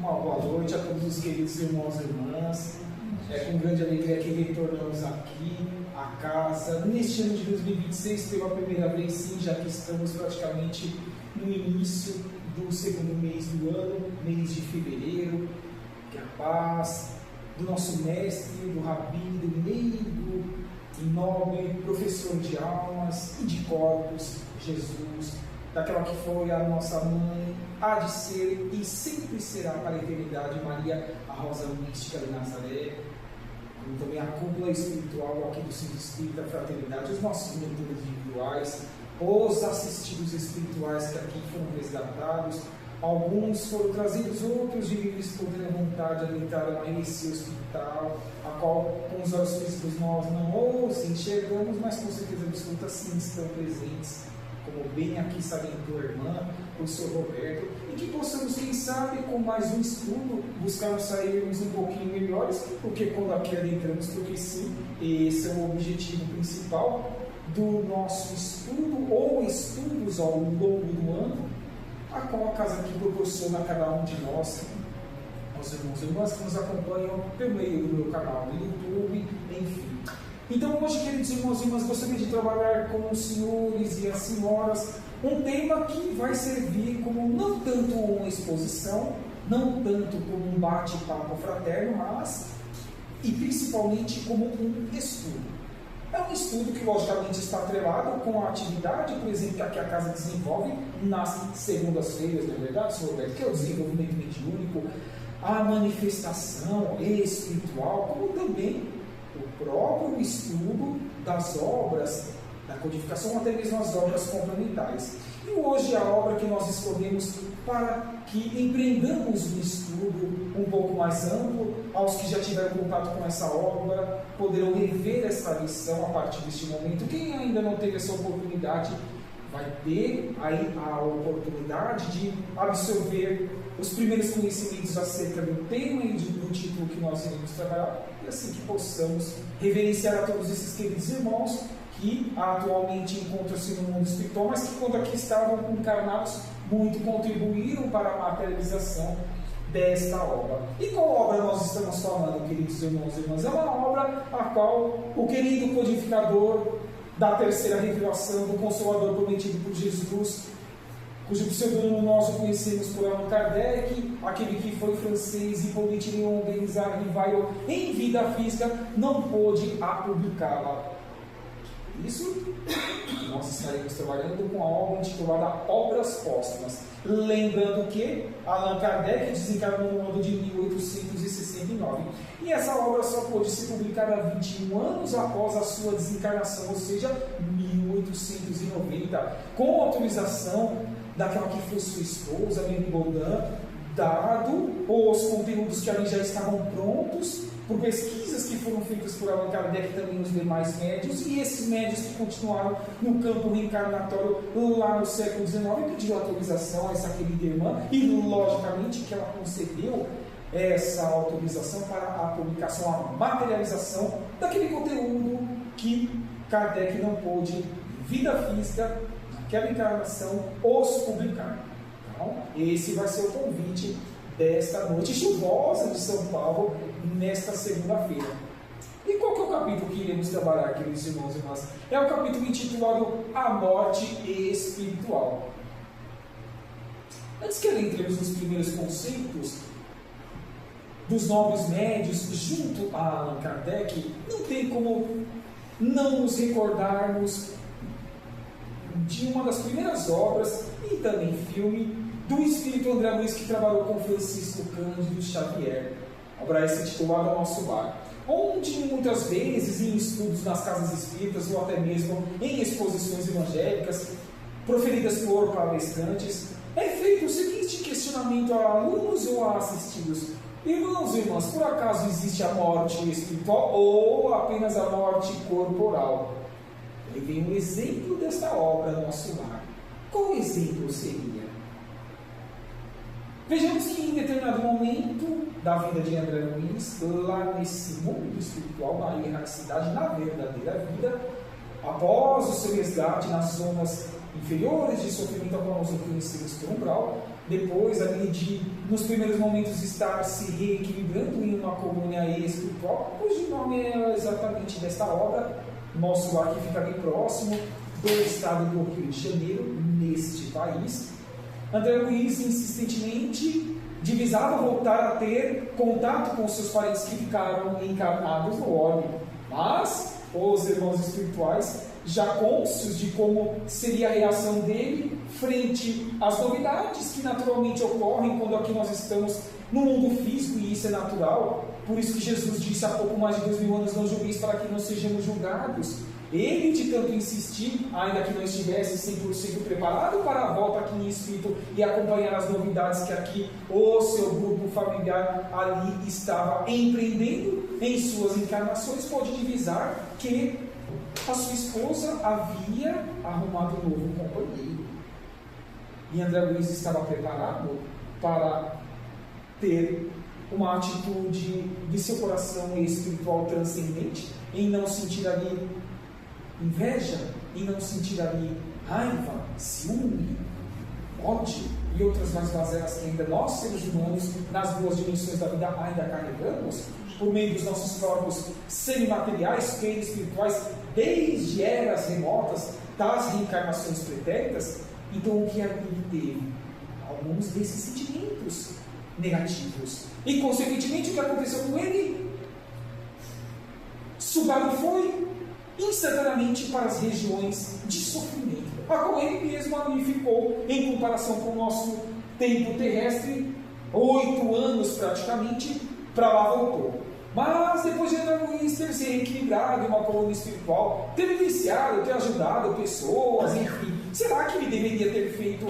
Uma boa noite a todos os queridos irmãos e irmãs. É com grande alegria que retornamos aqui à casa, neste ano de 2026, pela primeira vez, sim, já que estamos praticamente no início do segundo mês do ano, mês de fevereiro. Que a paz do nosso mestre, do rabi, do meigo e nobre professor de almas e de corpos, Jesus, daquela que foi a nossa mãe, há de ser e sempre será para a eternidade, Maria, a rosa mística de Nazaré, como também a cúpula espiritual aqui do Centro Espírita Fraternidade, os nossos mentores individuais, os assistidos espirituais que aqui foram resgatados, alguns foram trazidos, outros de livre espontânea vontade adentraram a esse hospital, a qual com os olhos físicos nós não os enxergamos, mas com certeza absoluta sim estão presentes, como bem aqui salientou a irmã, o Sr. Roberto, e que possamos, quem sabe, com mais um estudo, buscarmos sairmos um pouquinho melhores, porque quando aqui adentramos, porque sim, esse é o objetivo principal do nosso estudo, ou estudos ao longo do ano, a qual a casa aqui proporciona a cada um de nós, aos irmãos e irmãs que nos acompanham pelo meio do meu canal do YouTube, enfim. Então hoje, queridos irmãos e irmãs, gostaria de trabalhar com os senhores e as senhoras um tema que vai servir como não tanto uma exposição, não tanto como um bate-papo fraterno, mas e principalmente como um estudo. É um estudo que logicamente está atrelado com a atividade, por exemplo, que aqui a casa desenvolve nas segundas-feiras, não é verdade, senhor Roberto? Que é o desenvolvimento mediúnico, a manifestação espiritual, como também o próprio estudo das obras da codificação, até mesmo as obras complementares. E hoje a obra que nós escolhemos para que empreendamos um estudo um pouco mais amplo, aos que já tiveram contato com essa obra, poderão rever essa lição a partir deste momento. Quem ainda não teve essa oportunidade, vai ter aí a oportunidade de absorver os primeiros conhecimentos acerca do tema e do título que nós iremos trabalhar, e assim que possamos reverenciar a todos esses queridos irmãos que atualmente encontram-se no mundo espiritual, mas que quando aqui estavam encarnados, muito contribuíram para a materialização desta obra. E qual obra nós estamos falando, queridos irmãos e irmãs? É uma obra a qual o querido codificador da terceira revelação do Consolador prometido por Jesus, cujo pseudônimo nós o conhecemos por Allan Kardec, aquele que foi francês e Hippolyte Léon Denis Rivail, em vida física, não pôde a publicá-la. Isso, nós estaremos trabalhando com a obra intitulada Obras Póstumas. Lembrando que Allan Kardec desencarnou no ano de 1869. E essa obra só pôde ser publicada 21 anos após a sua desencarnação, ou seja, 1890, com autorização daquela que foi sua esposa, Marie Baudin, dado os conteúdos que ali já estavam prontos, por pesquisas que foram feitas por Allan Kardec e também os demais médios, e esses médios que continuaram no campo reencarnatório lá no século XIX, pediu autorização a essa querida irmã, e logicamente que ela concedeu essa autorização para a publicação, a materialização daquele conteúdo que Kardec não pôde, em vida física, naquela encarnação, os publicar. Então, esse vai ser o convite desta noite chuvosa de São Paulo, nesta segunda-feira. E qual que é o capítulo que iremos trabalhar, queridos irmãos e irmãs? É o capítulo intitulado A Morte Espiritual. Antes que entremos nos primeiros conceitos dos nobres médios junto a Allan Kardec, não tem como não nos recordarmos de uma das primeiras obras e também filme do espírito André Luiz, que trabalhou com Francisco Cândido Xavier, obra essa intitulada Nosso Lar, onde muitas vezes em estudos nas casas espíritas ou até mesmo em exposições evangélicas proferidas por palestrantes, é feito o seguinte questionamento a alunos ou a assistidos: irmãos e irmãs, por acaso existe a morte espiritual ou apenas a morte corporal? Aí vem um exemplo desta obra Nosso Lar. Qual exemplo seria? Vejamos que em determinado momento da vida de André Luiz, lá nesse mundo espiritual, na erraticidade, na verdadeira vida, após o seu resgate nas zonas inferiores de sofrimento, a qual nós conhecemos por umbral, depois ali de, nos primeiros momentos, estar se reequilibrando em uma colônia espiritual, cujo nome é exatamente desta obra, nosso lar que fica bem próximo do estado do Rio de Janeiro, neste país. André Luiz insistentemente divisava voltar a ter contato com seus parentes que ficaram encarnados no orbe, mas os irmãos espirituais, já cônscios de como seria a reação dele frente às novidades que naturalmente ocorrem quando aqui nós estamos no mundo físico, e isso é natural, por isso que Jesus disse há pouco mais de 2000 anos: não julgueis para que não sejamos julgados. Ele, de tanto insistir, ainda que não estivesse 100% preparado para a volta aqui em espírito e acompanhar as novidades que aqui o seu grupo familiar ali estava empreendendo em suas encarnações, pôde divisar que a sua esposa havia arrumado um novo companheiro. E André Luiz estava preparado para ter uma atitude de seu coração espiritual transcendente, em não sentir ali inveja, em não sentir ali raiva, ciúme, ódio e outras mais mazelas que ainda nós, seres humanos, nas duas dimensões da vida ainda carregamos, por meio dos nossos corpos semimateriais, espirituais, desde eras remotas, das reencarnações pretéritas. Então o que ele teve? Alguns desses sentimentos negativos. E consequentemente o que aconteceu com ele? Sugado foi instantaneamente para as regiões de sofrimento, a qual ele mesmo ali ficou, em comparação com o nosso tempo terrestre, 8 anos praticamente, para lá voltou. Mas depois de André Luiz ter se reequilibrado em uma colônia espiritual, ter iniciado, ter ajudado pessoas, enfim, será que ele deveria ter feito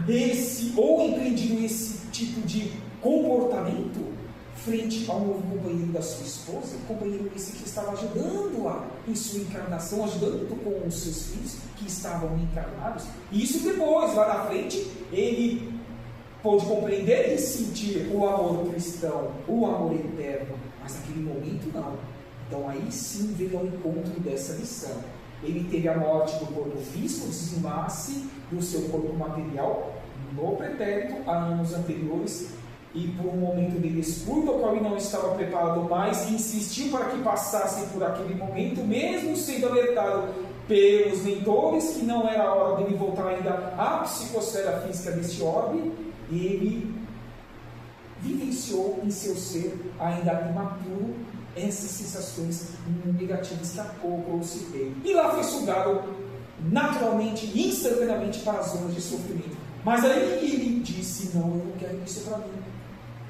esse, ou empreendido esse tipo de comportamento frente ao novo companheiro da sua esposa, companheiro esse que estava ajudando-a em sua encarnação, ajudando com os seus filhos que estavam encarnados? E isso depois, lá na frente, ele pôde compreender e sentir o amor cristão, o amor eterno, mas naquele momento não. Então aí sim veio ao encontro dessa lição. Ele teve a morte do corpo físico, o desenlace do seu corpo material no pretérito, há anos anteriores, e por um momento de descuido, ao qual ele não estava preparado mais, insistiu para que passasse por aquele momento, mesmo sendo alertado pelos mentores que não era a hora dele voltar ainda à psicosfera física deste orbe. Ele vivenciou em seu ser, ainda imaturo, essas sensações negativas que há pouco eu citei. E lá foi sugado naturalmente, instantaneamente, para as zonas de sofrimento. Mas aí ele disse: não, eu não quero isso para mim.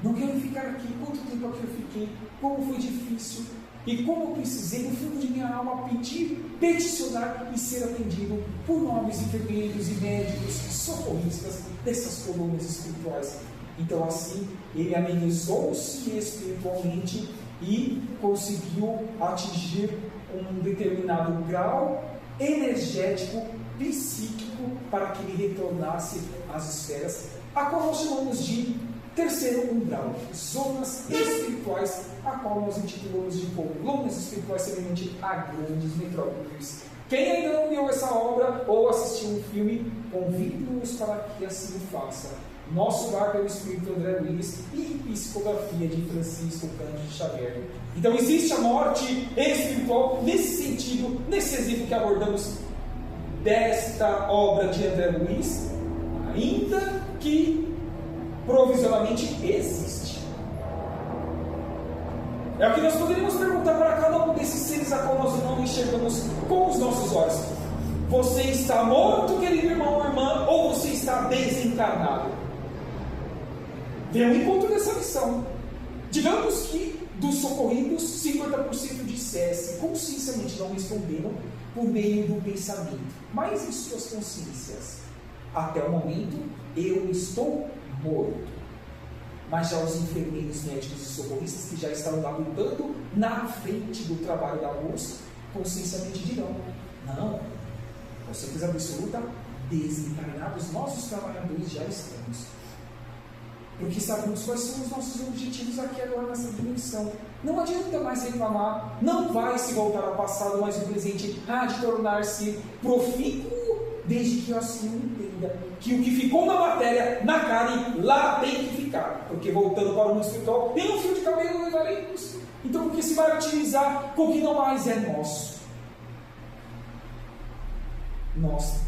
Não quero ficar aqui. Quanto tempo aqui eu fiquei? Como foi difícil. E como eu precisei, no fundo de minha alma, pedir, peticionar e ser atendido por nobres enfermeiros e médicos, socorristas dessas colônias espirituais. Então, assim, ele amenizou-se espiritualmente e conseguiu atingir um determinado grau energético, psíquico, para que ele retornasse às esferas, a qual nós chamamos de terceiro umbral, zonas espirituais, a qual nós intitulamos de colônias espirituais, semelhante a grandes metrópoles. Quem ainda não viu essa obra ou assistiu um filme, convido-os para que assim o faça. Nosso Lar pelo Espírito André Luiz e Psicografia de Francisco Cândido Xavier. Então existe a morte espiritual nesse sentido, nesse exemplo que abordamos desta obra de André Luiz, ainda que provisoriamente existe. É o que nós poderíamos perguntar para cada um desses seres a qual nós não enxergamos com os nossos olhos: você está morto, querido irmão ou irmã, ou você está desencarnado? Vem ao encontro dessa lição. Digamos que dos socorridos, 50% dissesse consciencialmente, não responderam por meio do pensamento, mas em suas consciências: até o momento eu estou morto. Mas já os enfermeiros, médicos e socorristas que já estão lá lutando na frente do trabalho da luz, consciencialmente dirão: não, com certeza absoluta, desencarnados nós os trabalhadores já estamos. Porque sabemos quais são os nossos objetivos aqui agora nessa dimensão. Não adianta mais reclamar, não vai se voltar ao passado, mas o presente há de tornar-se profícuo, desde que eu assim o entenda. vida, que o que ficou na matéria, na carne, lá tem que ficar. Porque voltando para o mundo espiritual, nem um fio de cabelo levaremos. Então o que se vai utilizar com o que não mais é nosso? Nós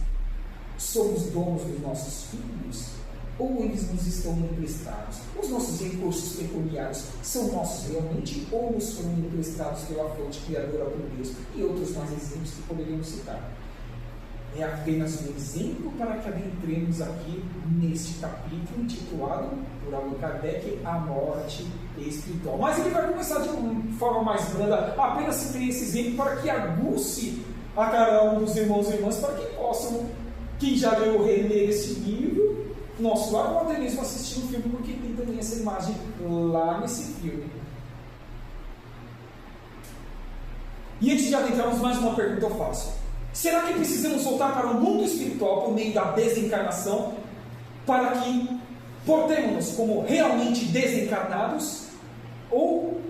somos donos dos nossos filhos? Ou eles nos estão emprestados? Os nossos recursos pecuniários são nossos realmente ou nos foram emprestados pela fonte criadora por Deus? E outros mais exemplos que poderíamos citar. É apenas um exemplo para que adentremos aqui neste capítulo intitulado por Allan Kardec, A Morte Espiritual. Mas ele vai começar de uma forma mais branda, apenas citei esse exemplo para que aguce a cada um dos irmãos e irmãs, para que possam, quem já leu reler esse livro, nosso lar, ou até mesmo assistir o filme, porque tem também essa imagem lá nesse filme. E antes de adentrarmos, mais uma pergunta eu faço. Será que precisamos voltar para o mundo espiritual por meio da desencarnação para que portemos-nos como realmente desencarnados? Ou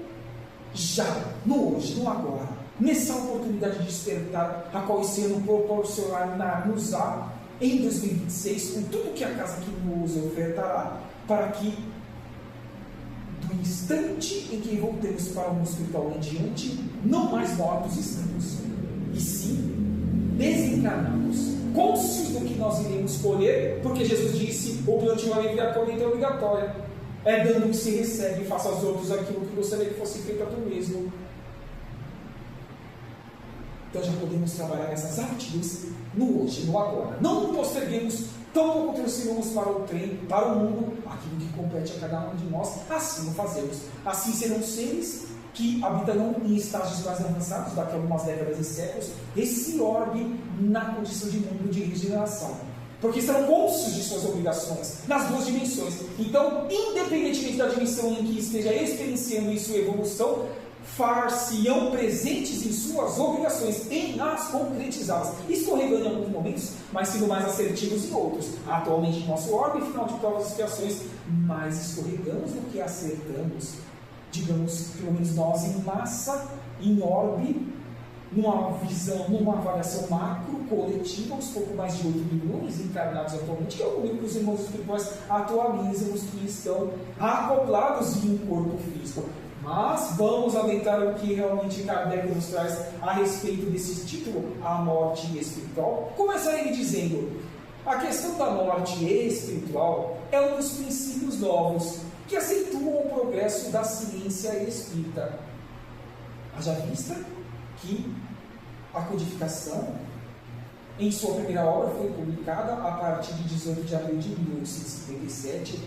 já, no hoje, no agora, nessa oportunidade de despertar, a qual esse ano proporcionar-nos-á em 2026, com tudo que a casa que nos ofertará, para que do instante em que voltemos para o mundo espiritual em diante, não mais mortos estamos, e sim desencarnados, cônscios do que nós iremos colher, porque Jesus disse: o plantio livre e a colheita é obrigatória, é dando que se recebe, faça aos outros aquilo que gostaria que fosse feito a tu mesmo. Então já podemos trabalhar nessas atitudes no hoje, no agora. Não posterguemos, tampouco transfirmos para o trem, para o mundo, aquilo que compete a cada um de nós, assim o fazemos. Assim serão seres que habitarão em estágios mais avançados, daqui a algumas décadas e séculos, esse orbe na condição de mundo de regeneração. Porque estarão cônscios de suas obrigações, nas duas dimensões. Então, independentemente da dimensão em que esteja experienciando em sua evolução, far-se-ão presentes em suas obrigações, em as concretizá-las, escorregando em alguns momentos, mas sendo mais assertivos em outros. Atualmente, nosso orbe, final de provas e expiações, mais escorregamos do que acertamos. Digamos, pelo menos nós em massa, em orbe, numa visão, numa avaliação macro, coletiva, uns pouco mais de 8 milhões encarnados atualmente, que é o número que os irmãos espirituais atualizam, os que estão acoplados em um corpo físico. Mas vamos adentrar o que realmente Kardec nos traz a respeito desse título, A Morte Espiritual. Começa ele dizendo: a questão da morte espiritual é um dos princípios novos que acentuam o progresso da ciência espírita. Haja vista que a codificação, em sua primeira obra, foi publicada a partir de 18 de abril de 1857,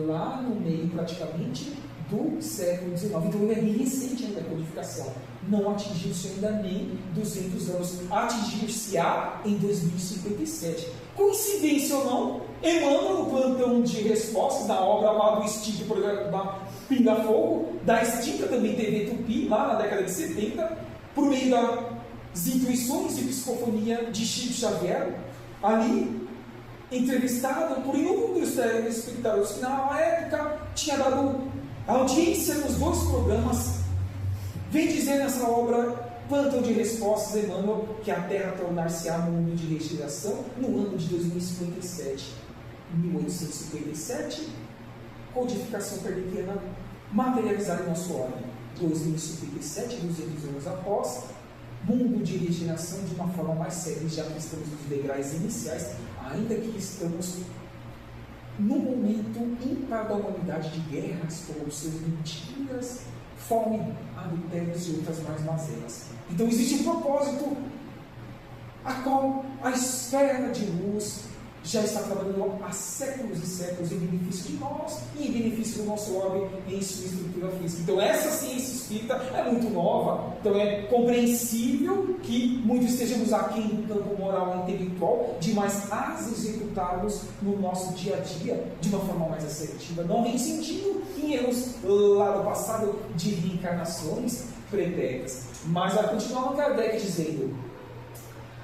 lá no meio praticamente do século XIX. Então ele é bem recente ainda a codificação. Não atingiu-se ainda nem 200 anos. Atingir-se-á em 2057. Coincidência ou não, Emmanuel, no plantão de respostas da obra lá do extinto programa Pinga Fogo, da extinta também TV Tupi, lá na década de 70, por meio das intuições e psicofonia de Chico Xavier, ali entrevistado por inúmeros telespectadores que na época tinha dado audiência nos dois programas, vem dizer nessa obra Plantão de Respostas, Emmanuel, que a Terra tornar-se-á um mundo de regeneração no ano de 2057. Em 1857, codificação kardeciana materializada em nosso ordem. 2057, 200 anos após, mundo de regeneração de uma forma mais séria, já que estamos nos degraus iniciais, ainda que estamos no momento ímpar da humanidade de guerras, corrupções, mentiras, fome, adultérios e outras mais mazelas. Então existe um propósito a qual a esfera de luz já está trabalhando há séculos e séculos em benefício de nós e em benefício do nosso orbe em sua estrutura física. Então essa ciência espírita é muito nova, então é compreensível que muitos estejamos aquém do campo moral e intelectual, de mais as executarmos no nosso dia a dia de uma forma mais assertiva, não nem sentindo em erros lá do passado de reencarnações pretéritas. Mas vai continuar Kardec dizendo: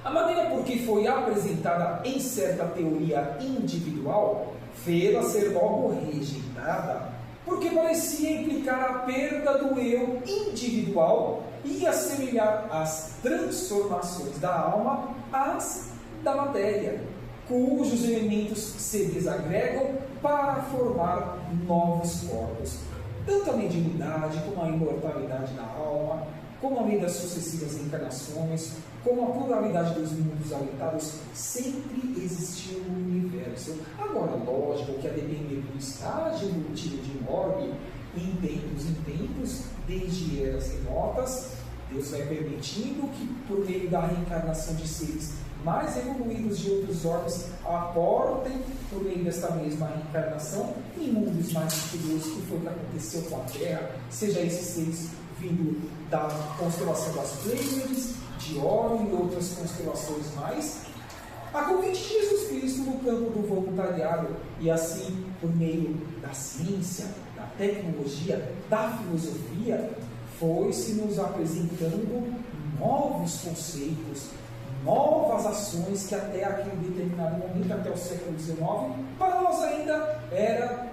a maneira por que foi apresentada em certa teoria individual fê-la ser logo rejeitada, porque parecia implicar a perda do eu individual e assemelhar as transformações da alma às da matéria. cujos elementos se desagregam para formar novos corpos. Tanto a mediunidade, como a imortalidade da alma, como a lei das sucessivas encarnações, como a pluralidade dos mundos habitados, sempre existiu no universo. Agora, lógico que a depender do estágio evolutivo de um orbe, em tempos, desde eras remotas, Deus vai permitindo que, por meio da reencarnação de seres mais evoluídos de outros orbes, aportem, por meio desta mesma reencarnação, em mundos mais superiores, que foi o que aconteceu com a Terra, seja esses seres vindo da constelação das Pleiades, de Órion e outras constelações mais, a convite de Jesus Cristo no campo do voluntariado, e assim, por meio da ciência, da tecnologia, da filosofia, foi-se nos apresentando novos conceitos, novas ações que até aquele determinado momento, até o século XIX, para nós ainda era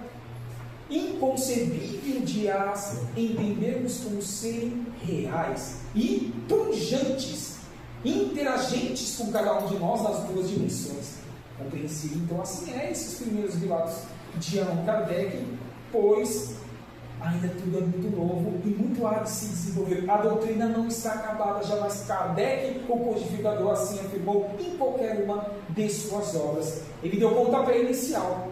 inconcebível de as entendermos como serem reais e pujantes, interagentes com cada um de nós nas duas dimensões. Compreensível, então, assim esses primeiros relatos de Allan Kardec, pois ainda tudo é muito novo e muito há de se desenvolver. A doutrina não está acabada, jamais Kardec, o codificador, assim afirmou em qualquer uma de suas obras. Ele deu pontapé inicial.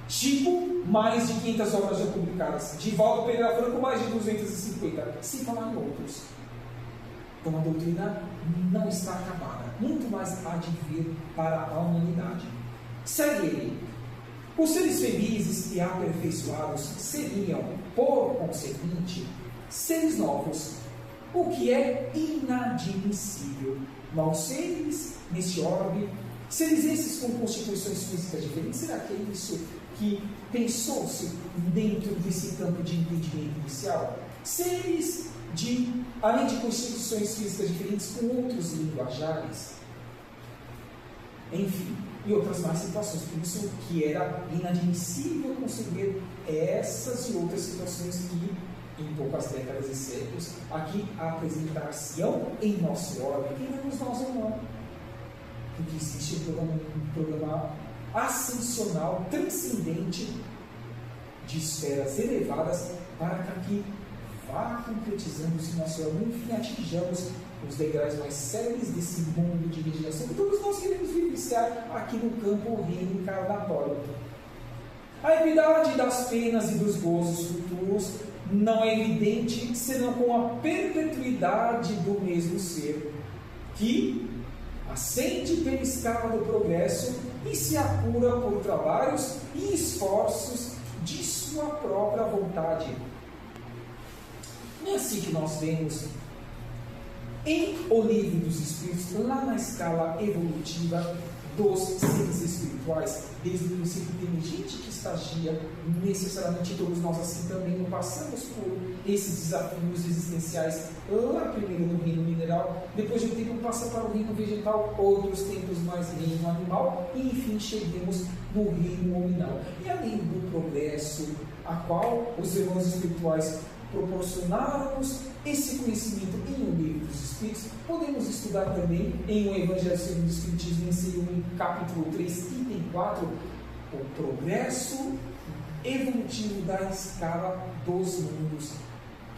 Chico, mais de 500 obras já publicadas. Divaldo Pereira Franco, mais de 250. Sem falar em outros. Então a doutrina não está acabada. Muito mais há de vir para a humanidade. Segue ele. Os seres felizes e aperfeiçoados seriam, por conseguinte, seres novos, o que é inadmissível. Maus seres, neste orbe, seres esses com constituições físicas diferentes, será que é isso que pensou-se dentro desse campo de entendimento inicial? Seres além de constituições físicas diferentes, com outros linguajares, enfim, e outras mais situações. Por isso que era inadmissível conceber essas e outras situações que, em poucas décadas e séculos, aqui apresentar-se-ão em nosso orbe, queremos nós ou não. Porque existe um programa ascensional, transcendente, de esferas elevadas, para que aqui vá concretizando-se nosso orbe, enfim, atinjamos os degraus mais céleres desse mundo de regeneração que todos nós queremos vivenciar aqui no campo reencarnatório. A equidade das penas e dos gozos futuros não é evidente senão com a perpetuidade do mesmo ser, que ascende pela escala do progresso e se apura por trabalhos e esforços de sua própria vontade. Não é assim que nós vemos em O Livro dos Espíritos, lá na escala evolutiva dos seres espirituais, desde o princípio tem gente que estagia, necessariamente todos nós assim também não passamos por esses desafios existenciais, lá primeiro no reino mineral, depois de um tempo passa para o reino vegetal, outros tempos mais reino animal, e enfim chegamos no reino nominal. E além do progresso, a qual os irmãos espirituais proporcionaram-nos esse conhecimento em O Livro dos Espíritos, podemos estudar também em O Evangelho segundo o Espiritismo, em seu capítulo 3, item 4, o progresso evolutivo da escala dos mundos,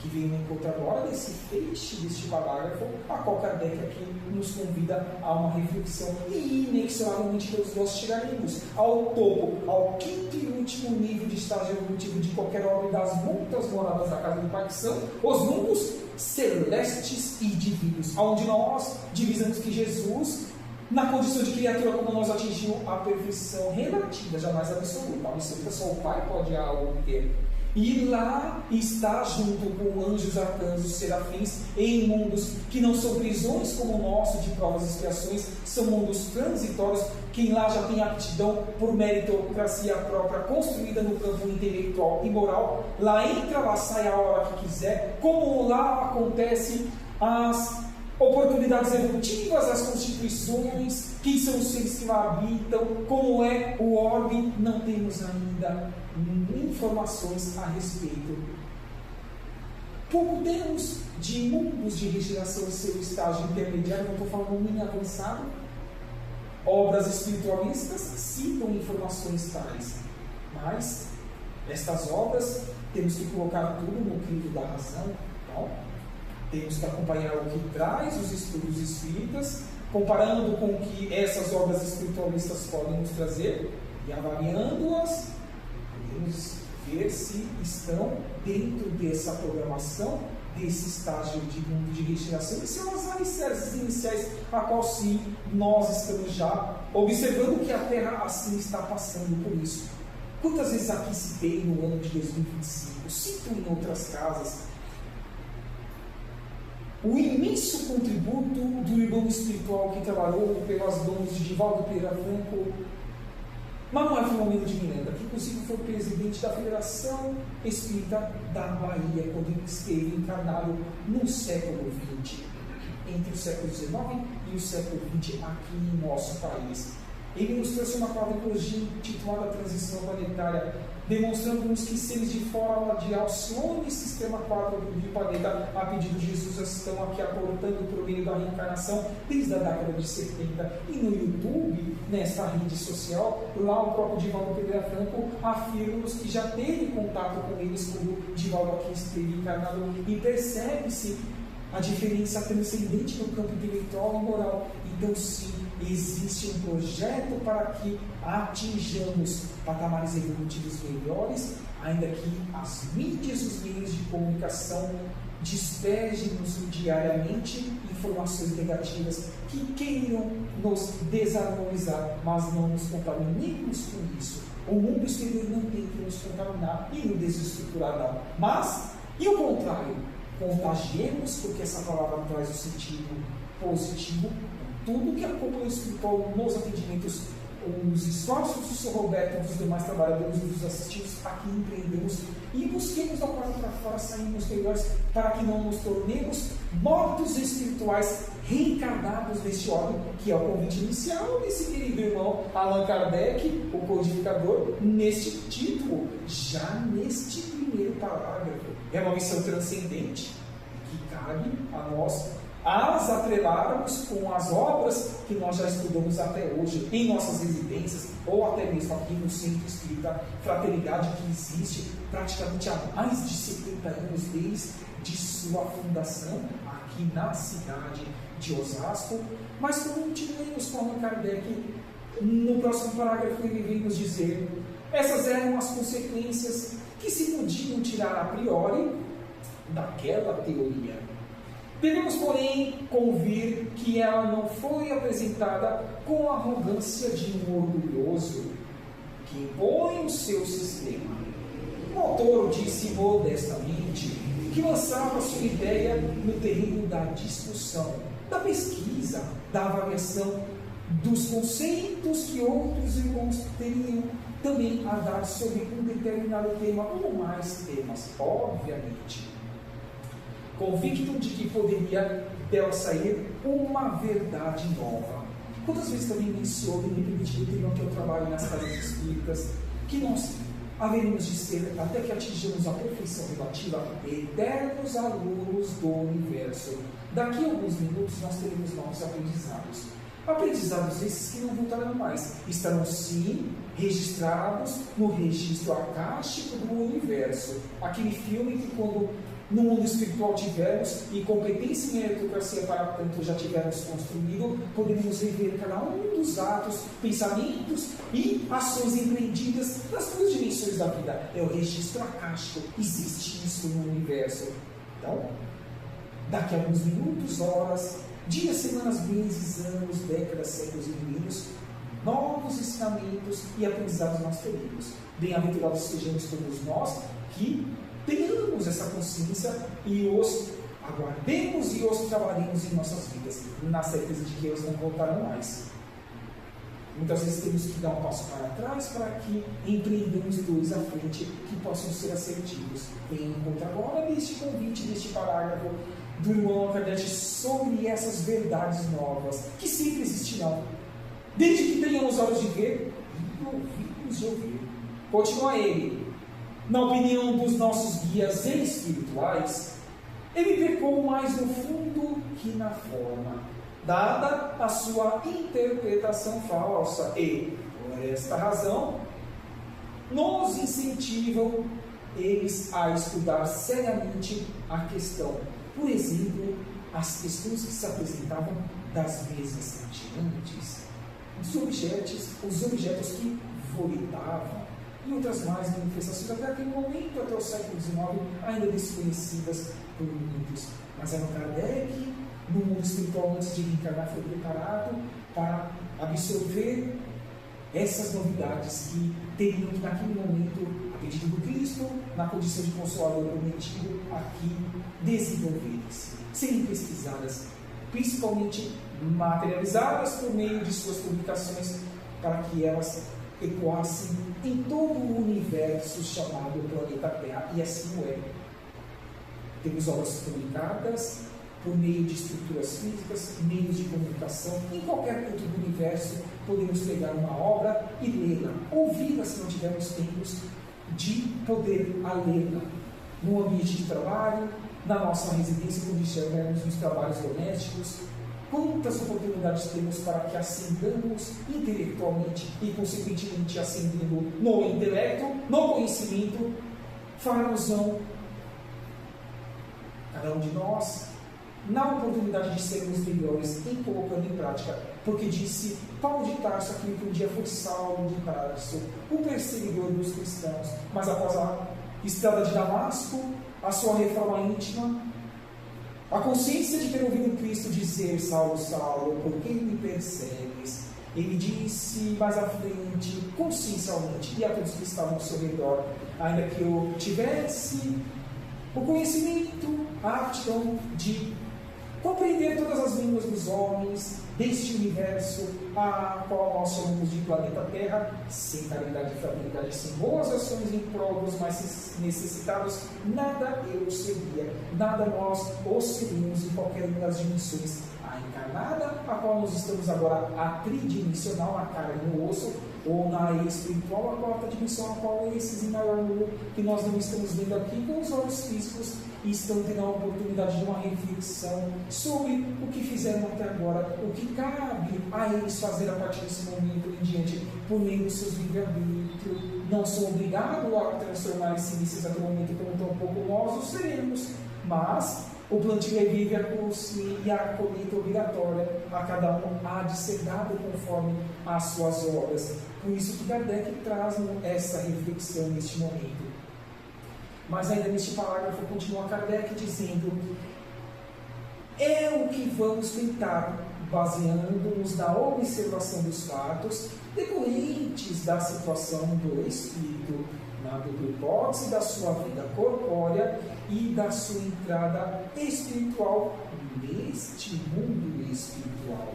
que vem no encontrar agora desse feixe, deste parágrafo, a qual Kardec aqui nos convida a uma reflexão, e inexoravelmente todos nós chegaremos ao topo, ao quinto e último nível de estágio evolutivo de qualquer ordem das muitas moradas da casa do Pai, que são os mundos celestes e divinos, onde nós divisamos que Jesus, na condição de criatura como nós, atingiu a perfeição relativa, jamais absoluta. A absoluta só o Pai pode a obter. E lá está junto com anjos, arcanjos, serafins, em mundos que não são prisões como o nosso de provas e expiações, são mundos transitórios. Quem lá já tem aptidão por meritocracia própria construída no campo intelectual e moral, lá entra, lá sai a hora que quiser, como lá acontece as oportunidades evolutivas, as constituições, quem são os seres que lá habitam, como é o orbe, não temos ainda informações a respeito. Pouco temos de mundos de regeneração em seu estágio intermediário, não estou falando nem avançado, Obras espiritualistas citam informações tais, mas estas obras temos que colocar tudo no crivo da razão. Então, temos que acompanhar o que traz os estudos espíritas, comparando com o que essas obras espiritualistas podem nos trazer, e avaliando-as, podemos ver se estão dentro dessa programação, desse estágio de mundo de regeneração, e são as alicerces iniciais a qual sim nós estamos já observando que a Terra assim está passando por isso. Quantas vezes aqui citei no ano de 2025, cito em outras casas, o imenso contributo do irmão espiritual que trabalhou pelas mãos de Divaldo Pereira Franco, Manuel Filomeno de Miranda, que inclusive foi presidente da Federação Espírita da Bahia, quando ele esteve encarnado no século XX, entre o século XIX e o século XX aqui em nosso país. Ele nos trouxe uma quadrologia intitulada Transição Planetária, demonstrando-nos que seres de fora de Alcione, sistema quádruplo de planeta, a pedido de Jesus, estão aqui aportando por meio da reencarnação desde a década de 70. E no YouTube, nesta rede social, lá o próprio Divaldo Pereira Franco afirma-nos que já teve contato com eles quando Divaldo aqui esteve encarnado, e percebe-se a diferença transcendente no campo intelectual e moral. Então, sim, existe um projeto para que atinjamos patamares evolutivos melhores, ainda que as mídias, os meios de comunicação despejem-nos diariamente informações negativas que queiram nos desarmonizar, mas não nos contaminemos com isso. O mundo exterior não tem que nos contaminar e nos desestruturar, não. Mas, e o contrário? Contagiemos, porque essa palavra traz o sentido positivo. Tudo que a cúpula espiritual nos atendimentos, os esforços do Sr. Roberto e dos demais trabalhadores dos assistidos, aqui empreendemos e busquemos da porta para fora, sairmos melhores, para que não nos tornemos mortos espirituais reencarnados neste ordem, que é o convite inicial desse querido irmão Allan Kardec, o codificador, neste título, já neste primeiro parágrafo. É uma missão transcendente que cabe a nós as atrelarmos com as obras que nós já estudamos até hoje em nossas residências, ou até mesmo aqui no Centro Espírita Fraternidade, que existe praticamente há mais de 70 anos desde sua fundação aqui na cidade de Osasco. Mas continuemos com Allan Kardec. No próximo parágrafo ele vem nos dizer: essas eram as consequências que se podiam tirar a priori daquela teoria. Devemos, porém, convir que ela não foi apresentada com a arrogância de um orgulhoso que impõe o seu sistema. O autor disse modestamente que lançava sua ideia no terreno da discussão, da pesquisa, da avaliação dos conceitos que outros irmãos teriam também a dar sobre um determinado tema ou mais temas, obviamente. Convicto de que poderia dela sair uma verdade nova. Quantas vezes também menciono, independente do tema que eu trabalho nas casas espíritas, que nós haveremos de ser, até que atinjamos a perfeição relativa, eternos alunos do universo. Daqui a alguns minutos nós teremos novos aprendizados. Aprendizados esses que não voltarão mais. Estarão sim registrados no registro acástico do universo. Aquele filme que quando no mundo espiritual tivermos, e competência e meritocracia para tanto já tivermos construído, podemos rever cada um dos atos, pensamentos e ações empreendidas nas duas dimensões da vida. É o registro acástico, existe isso no universo. Então, daqui a alguns minutos, horas, dias, semanas, meses, anos, décadas, séculos e milênios, novos ensinamentos e aprendizados nós teremos. Bem-aventurados sejamos todos nós que tenhamos essa consciência e os aguardemos e os trabalhemos em nossas vidas, na certeza de que eles não voltarão mais. Muitas vezes temos que dar um passo para trás para que empreendamos dois à frente que possam ser assertivos. Em encontro agora deste convite, deste parágrafo do irmão Allan Kardec sobre essas verdades novas, que sempre existirão, desde que tenhamos olhos de ver e ouvidos de ouvir. Continua ele. Na opinião dos nossos guias espirituais, ele pecou mais no fundo que na forma. dada a sua interpretação falsa. E, por esta razão, nos incentivam eles a estudar seriamente a questão. Por exemplo, as questões que se apresentavam das mesas girantes, os objetos que vomitavam, e outras mais manifestações, até aquele momento, até o século XIX, ainda desconhecidas por muitos. Mas era Kardec, no mundo espiritual, antes de reencarnar, foi preparado para absorver essas novidades que teriam que, naquele momento, a pedido do Cristo, na condição de consolador prometido, aqui desenvolverem-se, serem pesquisadas, principalmente materializadas por meio de suas publicações, para que elas ecoassem em todo o universo chamado planeta Terra, e assim o é. Temos obras publicadas por meio de estruturas físicas, meios de comunicação, em qualquer ponto do universo podemos pegar uma obra e lê-la, ouvi-la se não tivermos tempos de poder lê-la no ambiente de trabalho, na nossa residência, quando estivermos nos trabalhos domésticos. Quantas oportunidades temos para que ascendamos intelectualmente e, consequentemente, ascendendo no intelecto, no conhecimento, far-nos-ão, cada um de nós, na oportunidade de sermos melhores em colocando em prática. Porque disse Paulo de Tarso, aquele que um dia foi Saulo de Tarso, o perseguidor dos cristãos, mas após a estrada de Damasco, a sua reforma íntima, a consciência de ter ouvido Cristo dizer: Saulo, Saulo, por que me persegues? Ele disse mais à frente, consciencialmente, e a todos que estavam ao seu redor: ainda que eu tivesse o conhecimento, a aptidão de compreender todas as línguas dos homens, deste universo, a qual nós chamamos de planeta Terra, sem caridade e fraternidade, sem boas ações em prol dos mais necessitados, nada eu seria, nada nós os seríamos em qualquer uma das dimensões. A encarnada, a qual nós estamos agora, a tridimensional, na carne e no osso, ou na espiritual, a quarta dimensão, a qual é esses em maior número que nós não estamos vendo aqui com os olhos físicos, e estão tendo a oportunidade de uma reflexão sobre o que fizeram até agora, o que cabe a eles fazer a partir desse momento em diante, por meio dos seus livre-arbítrio. Não são obrigados a transformar-se nesses até o momento como tampouco nós o seremos, mas o plantio é livre, a curso e a colheita obrigatória a cada um há de ser dado conforme as suas obras. Por isso que Kardec traz essa reflexão neste momento. Mas ainda neste parágrafo continua Kardec dizendo: é o que vamos tentar, baseando-nos na observação dos fatos decorrentes da situação do espírito, na dupla hipótese da sua vida corpórea e da sua entrada espiritual neste mundo espiritual.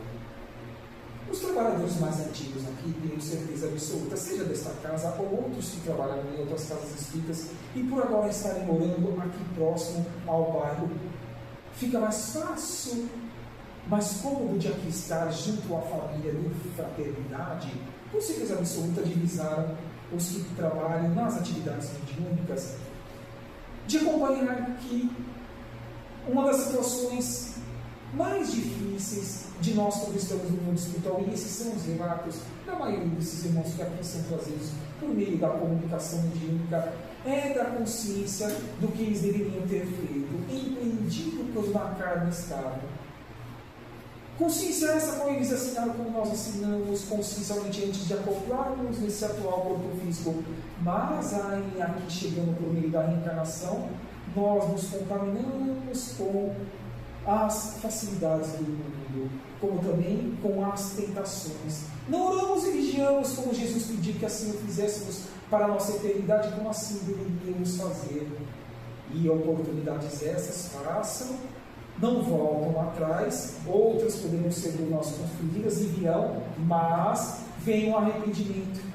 Os trabalhadores mais antigos aqui, tenho certeza absoluta, seja desta casa ou outros que trabalham em outras casas espíritas e por agora estarem morando aqui próximo ao bairro, fica mais fácil, mais cômodo de aqui estar junto à família de fraternidade. Com certeza absoluta divisaram os que trabalham nas atividades mediúnicas, de acompanhar que uma das situações mais difíceis de nós quando estamos no mundo espiritual, e esses são os relatos da maioria desses irmãos que aqui são trazidos por meio da comunicação mediúnica, é da consciência do que eles deveriam ter feito, empreendido quando na carne estavam. Consciência essa qual eles assinaram como nós assinamos consciencialmente antes de acoplarmos nesse atual corpo físico, mas aí aqui chegando por meio da reencarnação, nós nos contaminamos com as facilidades do mundo, como também com as tentações. Não oramos e vigiamos como Jesus pediu que assim o fizéssemos para a nossa eternidade, como assim deveríamos fazer. E oportunidades essas façam, não voltam atrás, outras poderão ser do nosso confundidas e virão, mas vem um arrependimento.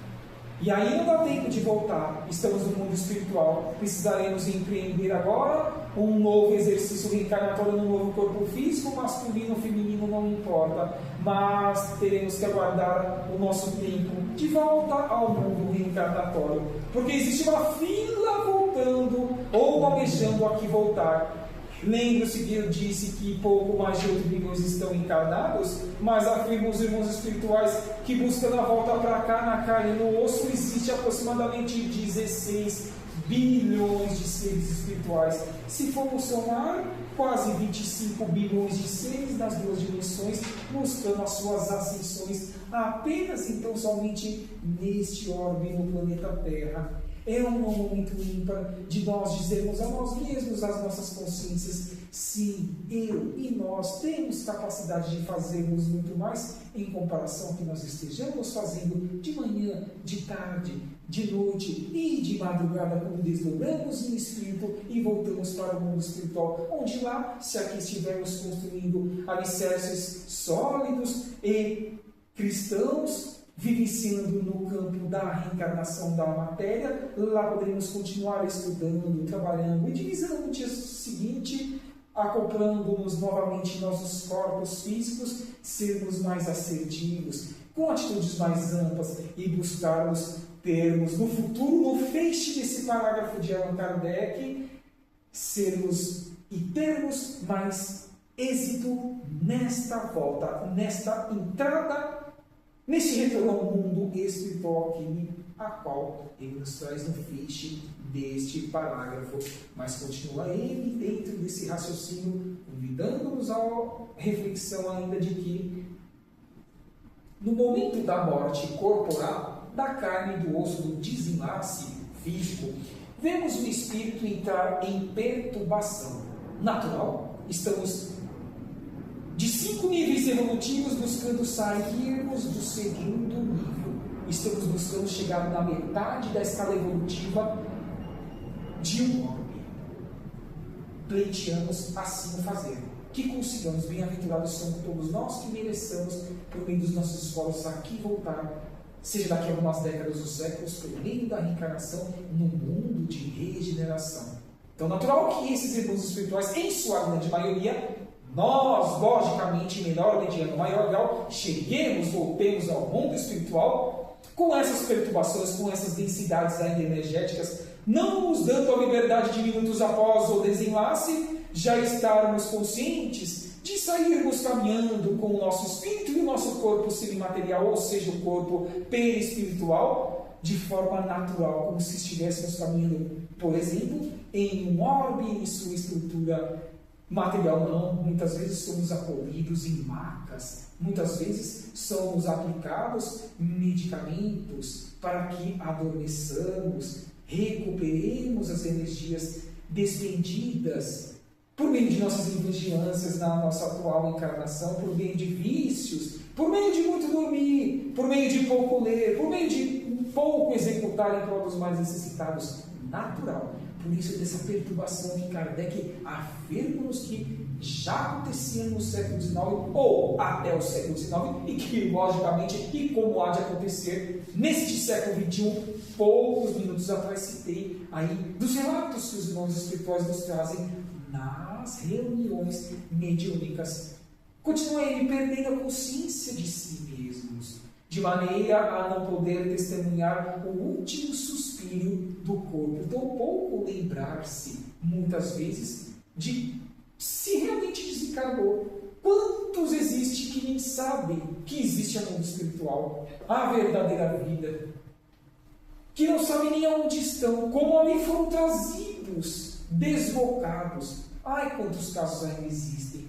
E aí não dá tempo de voltar, estamos no mundo espiritual, precisaremos empreender agora um novo exercício reencarnatório no novo corpo físico, masculino ou feminino, não importa, mas teremos que aguardar o nosso tempo de volta ao mundo reencarnatório, porque existe uma fila voltando ou almejando aqui voltar. Lembre-se que eu disse que pouco mais de 8 bilhões estão encarnados, mas afirmam os irmãos espirituais que buscando a volta para cá, na carne e no osso, existe aproximadamente 16 bilhões de seres espirituais. Se formos somar, quase 25 bilhões de seres nas duas dimensões, buscando as suas ascensões apenas então somente neste orbe no planeta Terra. É um momento ímpar de nós dizermos a nós mesmos, às nossas consciências, sim, eu e nós temos capacidade de fazermos muito mais em comparação ao que nós estejamos fazendo de manhã, de tarde, de noite e de madrugada, quando desdobramos no espírito e voltamos para o mundo espiritual, onde lá, se aqui estivermos construindo alicerces sólidos e cristãos, vivenciando no campo da reencarnação da matéria, lá poderemos continuar estudando, trabalhando e divisando no dia seguinte, acoplando-nos novamente em nossos corpos físicos, sermos mais assertivos, com atitudes mais amplas e buscarmos termos no futuro, no feixe desse parágrafo de Allan Kardec, sermos e termos mais êxito nesta volta, nesta entrada, nesse retorno ao mundo espiritual aqui, a qual ele nos traz no feixe deste parágrafo, mas continua ele dentro desse raciocínio, convidando-nos à reflexão ainda de que no momento da morte corporal, da carne e do osso, do desenlace físico, vemos o espírito entrar em perturbação natural. Estamos de 5 níveis evolutivos buscando sairmos do segundo nível. Estamos buscando chegar na metade da escala evolutiva de um orbe. Pleiteamos assim o fazer. Que consigamos, bem-aventurados somos todos nós que mereçamos, por meio dos nossos esforços, aqui voltar, seja daqui a algumas décadas ou séculos, por meio da reencarnação, no mundo de regeneração. Então, natural que esses irmãos espirituais, em sua grande maioria, nós, logicamente, menor, mediano, maior grau, cheguemos, voltemos ao mundo espiritual, com essas perturbações, com essas densidades ainda energéticas, não nos dando a liberdade de minutos após o desenlace, já estarmos conscientes de sairmos caminhando com o nosso espírito e o nosso corpo semimaterial, ou seja, o corpo perispiritual, de forma natural, como se estivéssemos caminhando, por exemplo, em um orbe em sua estrutura material. Não, muitas vezes somos acolhidos em macas, muitas vezes somos aplicados medicamentos para que adormeçamos, recuperemos as energias despendidas por meio de nossas vigilâncias na nossa atual encarnação, por meio de vícios, por meio de muito dormir, por meio de pouco ler, por meio de pouco executar em prol dos mais necessitados. Natural. Por isso, dessa perturbação que Kardec afirma-nos que já acontecia no século XIX ou até o século XIX e que, logicamente, e como há de acontecer neste século XXI, poucos minutos atrás citei aí dos relatos que os irmãos espirituais nos trazem nas reuniões mediúnicas. Continua ele perdendo a consciência de si mesmos, de maneira a não poder testemunhar o último suspiro do corpo. Então, pouco lembrar-se, muitas vezes, de se realmente desencarnou. Quantos existe que nem sabem que existe a mundo espiritual, a verdadeira vida, que não sabem nem aonde estão, como ali foram trazidos, deslocados. Ai, quantos casos ainda existem.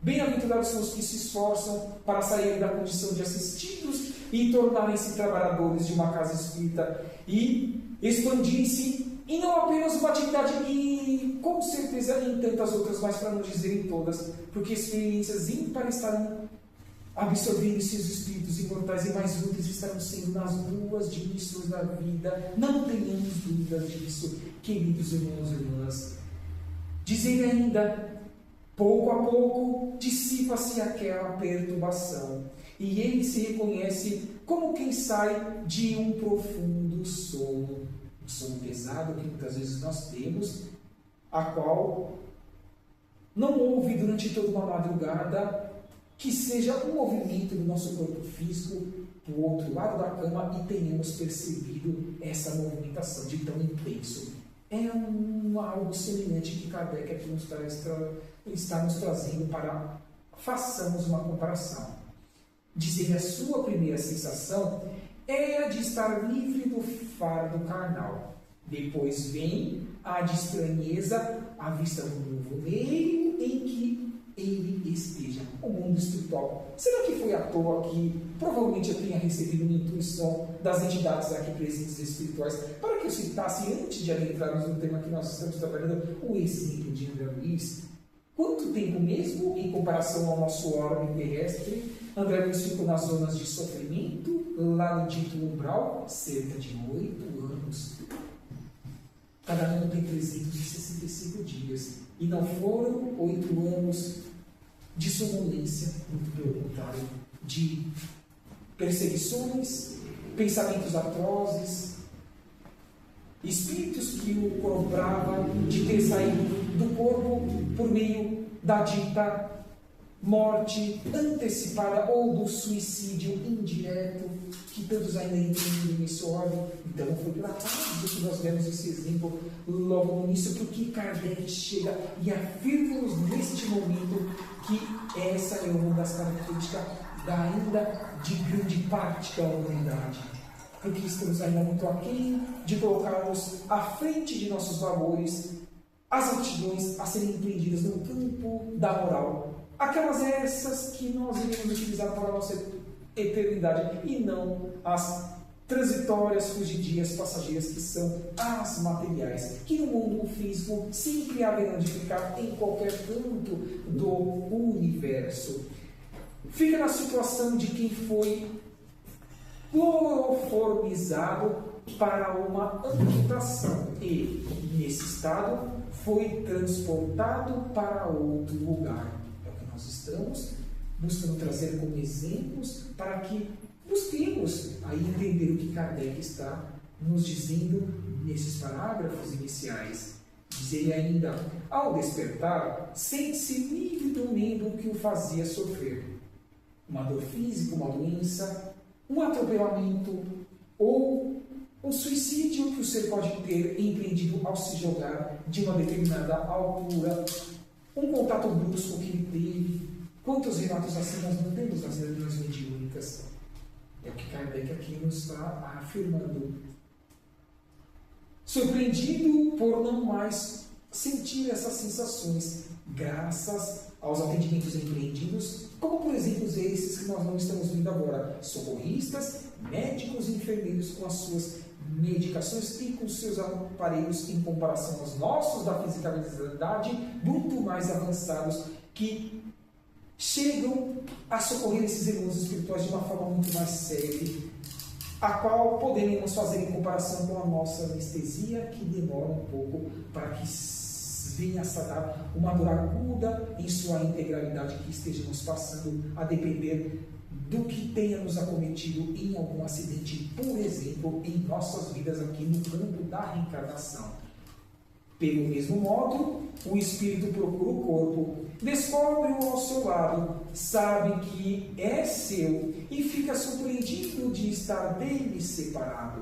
Bem-aventurados são os que se esforçam para sair da condição de assistidos e tornarem-se trabalhadores de uma casa espírita e expandirem-se em não apenas uma atividade e, com certeza, em tantas outras, mas para não dizer em todas, porque experiências ímpares estarão absorvendo seus espíritos imortais e mais úteis estarão sendo nas duas dimensões da vida. Não tenhamos dúvidas disso, queridos irmãos e irmãs. Dizer ainda, pouco a pouco, dissipa-se aquela perturbação e ele se reconhece como quem sai de um profundo sono, um sono pesado que muitas vezes nós temos, a qual não houve durante toda uma madrugada que seja um movimento do nosso corpo físico para o outro lado da cama e tenhamos percebido essa movimentação de tão intenso. é algo semelhante que Kardec aqui está nos trazendo para façamos uma comparação. Dizer que a sua primeira sensação é a de estar livre do fardo carnal. Depois vem a de estranheza à vista do novo meio em que ele esteja, o mundo espiritual. Será que foi à toa que provavelmente eu tenha recebido uma intuição das entidades aqui presentes espirituais para que eu citasse, antes de adentrarmos no tema que nós estamos trabalhando, o exemplo de André Luiz? Quanto tempo mesmo, em comparação ao nosso orbe terrestre, André Luiz ficou nas zonas de sofrimento, lá no dito umbral? Cerca de 8 anos. Cada ano tem 365 dias. E não foram 8 anos de sonolência, muito pelo contrário, de perseguições, pensamentos atrozes, espíritos que o cobravam de ter saído do corpo por meio da dita morte antecipada ou do suicídio indireto, que todos ainda entendem nesse ordem. Então foi por acaso que nós vemos esse exemplo logo no início, porque Kardec chega e afirma-nos neste momento que essa é uma das características ainda de grande parte da humanidade. Porque estamos ainda muito aquém de colocarmos à frente de nossos valores as atitudes a serem empreendidas no campo da moral. Aquelas essas que nós iremos utilizar para a nossa eternidade e não as transitórias, fugidias, passageiras que são as materiais, que no mundo físico sempre haverão de ficar em qualquer canto do universo. Fica na situação de quem foi cloroformizado para uma amputação e, nesse estado, foi transportado para outro lugar. É o que nós estamos buscando trazer como exemplos para que busquemos aí entender o que Kardec está nos dizendo nesses parágrafos iniciais. Diz ele ainda: ao despertar, sente-se livre do membro que o fazia sofrer. Uma dor física, uma doença, um atropelamento ou um suicídio que o ser pode ter empreendido ao se jogar de uma determinada altura, um contato brusco que ele teve. Quantos relatos assim nós não temos nas reuniões mediúnicas? É o que Kardec aqui nos está afirmando. Surpreendido por não mais sentir essas sensações, graças aos atendimentos empreendidos, como por exemplo esses que nós não estamos vendo agora, socorristas, médicos e enfermeiros com as suas medicações e com seus aparelhos em comparação aos nossos da fisicalidade muito mais avançados, que chegam a socorrer esses irmãos espirituais de uma forma muito mais séria, a qual podemos fazer em comparação com a nossa anestesia, que demora um pouco para que venha a dar uma dor aguda em sua integralidade que estejamos passando, a depender do que tenha nos acometido em algum acidente, por exemplo, em nossas vidas aqui no campo da reencarnação. Pelo mesmo modo, o espírito procura o corpo, descobre-o ao seu lado, sabe que é seu e fica surpreendido de estar dele separado.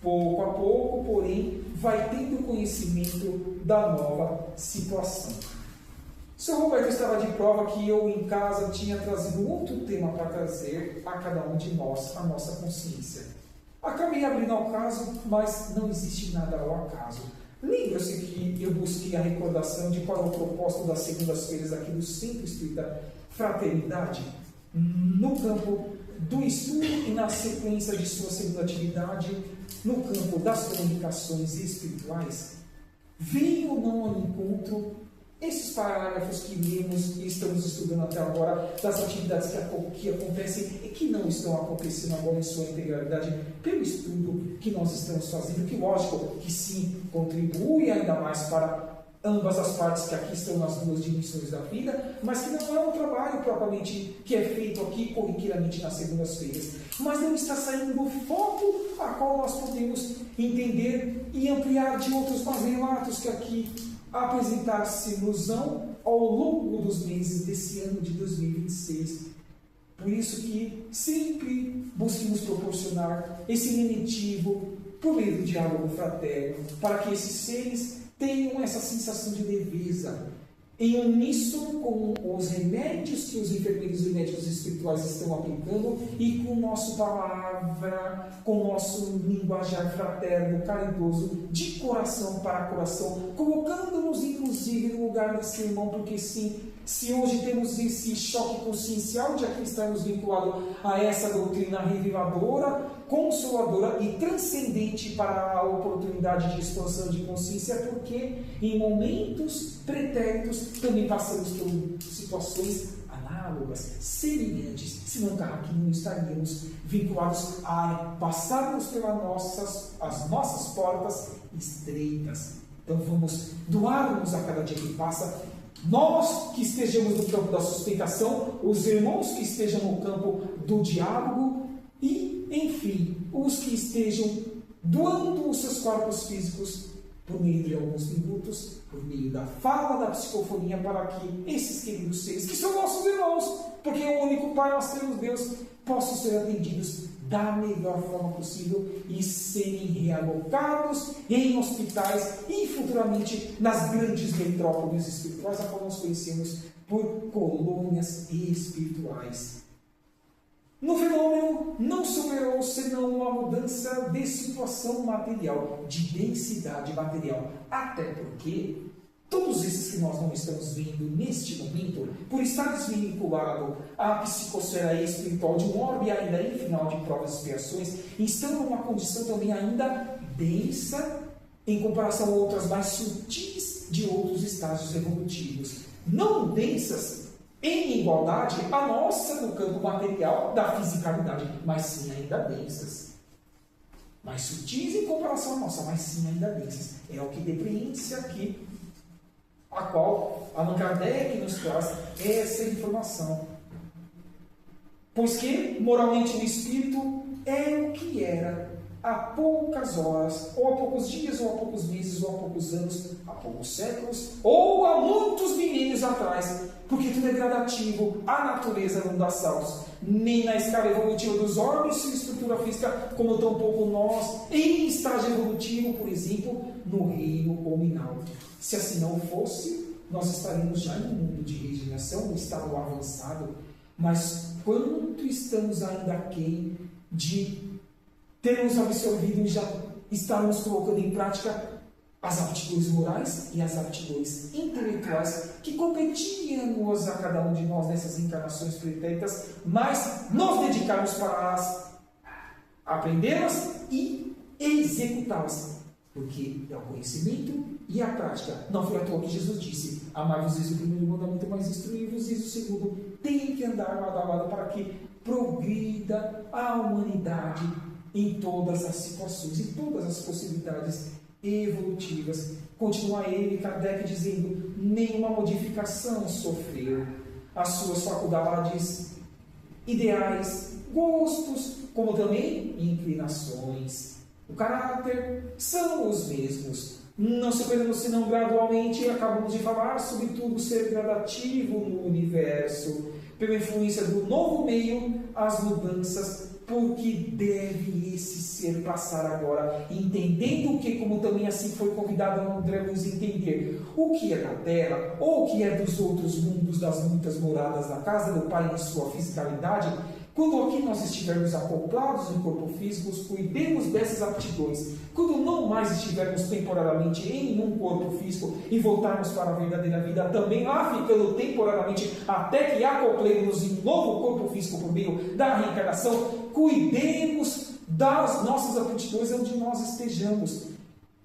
Pouco a pouco, porém, vai tendo conhecimento da nova situação. Sr. Roberto estava de prova que eu em casa tinha trazido outro tema para trazer a cada um de nós, a nossa consciência. Acabei abrindo ao caso, mas não existe nada ao acaso. Lembra-se que eu busquei a recordação de qual é o propósito das segundas-feiras aqui do Centro Espírita Fraternidade? No campo do estudo e na sequência de sua segunda atividade, no campo das comunicações espirituais, vem ou não ao encontro esses parágrafos que lemos e estamos estudando até agora, das atividades que acontecem e que não estão acontecendo agora em sua integralidade, pelo estudo que nós estamos fazendo, que lógico que sim, contribui ainda mais para ambas as partes que aqui estão nas duas dimensões da vida, mas que não é um trabalho propriamente que é feito aqui corriqueiramente nas segundas-feiras, mas não está saindo do foco a qual nós podemos entender e ampliar de outros mais relatos que aqui apresentar-se-nos-ão ao longo dos meses desse ano de 2026. Por isso que sempre busquemos proporcionar esse lenitivo por meio do diálogo fraterno, para que esses seres tenham essa sensação de leveza, em uníssono com os remédios que os enfermeiros e médicos espirituais estão aplicando e com nossa palavra, com o nosso linguajar fraterno, caridoso, de coração para coração, colocando-nos inclusive no lugar desse irmão, porque sim, se hoje temos esse choque consciencial de aqui estarmos vinculados a essa doutrina revivadora, consoladora e transcendente para a oportunidade de expansão de consciência, porque em momentos pretéritos também passamos por situações análogas, semelhantes, senão que não estaríamos vinculados a passarmos pelas as nossas portas estreitas. Então vamos doar-nos a cada dia que passa, nós que estejamos no campo da sustentação, os irmãos que estejam no campo do diálogo e, enfim, os que estejam doando os seus corpos físicos por meio de alguns minutos, por meio da fala, da psicofonia, para que esses queridos seres, que são nossos irmãos, porque é o único Pai nós temos Deus, possam ser atendidos da melhor forma possível e serem realocados em hospitais e futuramente nas grandes metrópoles espirituais, a qual nós conhecemos por colônias espirituais. No fenômeno não superou senão uma mudança de situação material, de densidade material, até porque todos esses que nós não estamos vendo neste momento, por estar desvinculado à psicosfera espiritual de um orbe ainda em final de provas e expiações, estão numa condição também ainda densa em comparação a outras mais sutis de outros estágios evolutivos. Não densas em igualdade a nossa no campo material da fisicalidade, mas sim ainda densas. Mais sutis em comparação à nossa, mas sim ainda densas. É o que depreende-se aqui, a qual Allan Kardec nos traz essa informação. Pois que, moralmente, o espírito é o que era há poucas horas, ou há poucos dias, ou há poucos meses, ou há poucos anos, há poucos séculos, ou há muitos milênios atrás, porque tudo é gradativo, a natureza não dá saltos, nem na escala evolutiva dos órgãos e estrutura física, como tampouco nós, em estágio evolutivo, por exemplo, no reino hominal. Se assim não fosse, nós estaríamos já em um mundo de regeneração, um estado avançado, mas quanto estamos ainda aquém de termos absorvido e já estarmos colocando em prática as aptidões morais e as aptidões intelectuais que competiam-nos a cada um de nós nessas encarnações pretéritas, mas nos dedicarmos para aprendê-las e executá-las, porque é o conhecimento e a prática. Não foi à toa que Jesus disse: amai-vos o primeiro mandamento, mas instruí-vos o segundo. Tem que andar lado a lado para que progrida a humanidade em todas as situações, em todas as possibilidades evolutivas. Continua ele, Kardec, dizendo: nenhuma modificação sofreu. As suas faculdades, ideais, gostos, como também inclinações, o caráter, são os mesmos. Não superamos senão gradualmente, acabamos de falar sobre tudo ser gradativo no universo, pela influência do novo meio, as mudanças, porque deve esse ser passar agora, entendendo que, como também assim foi convidado a André Luiz entender, o que é da terra, ou o que é dos outros mundos, das muitas moradas da casa do Pai em sua fisicalidade. Quando aqui nós estivermos acoplados em corpo físico, cuidemos dessas aptidões. Quando não mais estivermos temporariamente em um corpo físico e voltarmos para a verdadeira vida, também lá ficando temporariamente, até que acoplemos em um novo corpo físico por meio da reencarnação, cuidemos das nossas aptidões onde nós estejamos.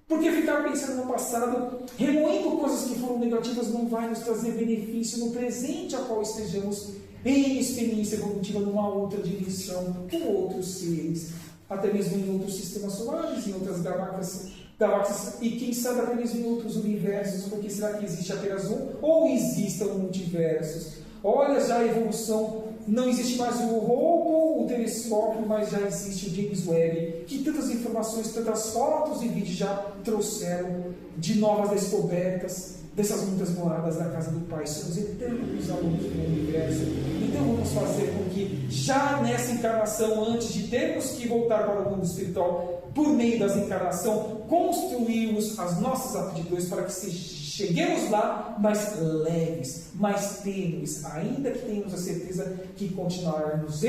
Porque ficar pensando no passado, remoendo coisas que foram negativas, não vai nos trazer benefício no presente a qual estejamos em experiência evolutiva numa outra direção, com outros seres, até mesmo em outros sistemas solares, em outras galáxias, e quem sabe até mesmo em outros universos, porque será que existe apenas um, ou existam multiversos? Olha já a evolução, não existe mais o Hubble, o telescópio, mas já existe o James Webb, que tantas informações, tantas fotos e vídeos já trouxeram de novas descobertas, dessas muitas moradas da casa do Pai. Somos eternos alunos do universo. Então vamos fazer com que já nessa encarnação, antes de termos que voltar para o mundo espiritual, por meio das encarnações, construirmos as nossas aptidões para que cheguemos lá mais leves, mais tênues, ainda que tenhamos a certeza que continuaremos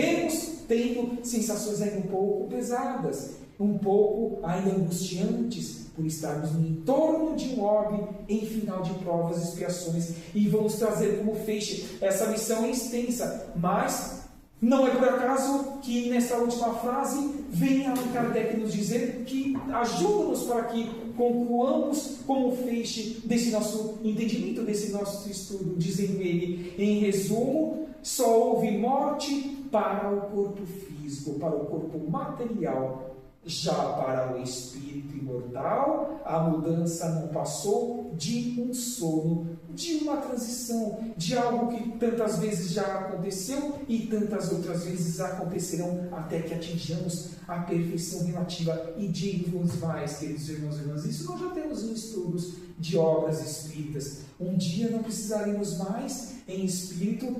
tendo sensações ainda um pouco pesadas, um pouco ainda angustiantes, por estarmos no entorno de um orbe em final de provas e expiações, e vamos trazer como feixe. Essa missão é extensa, mas não é por acaso que nessa última frase vem Allan Kardec nos dizer que ajuda-nos para que concluamos como feixe desse nosso entendimento, desse nosso estudo, dizendo ele, em resumo, só houve morte para o corpo físico, para o corpo material. Já para o espírito imortal, a mudança não passou de um sono, de uma transição, de algo que tantas vezes já aconteceu e tantas outras vezes acontecerão até que atinjamos a perfeição relativa. E digo-vos mais, queridos irmãos e irmãs, isso nós já temos em estudos de obras espíritas. Um dia não precisaremos mais, em espírito,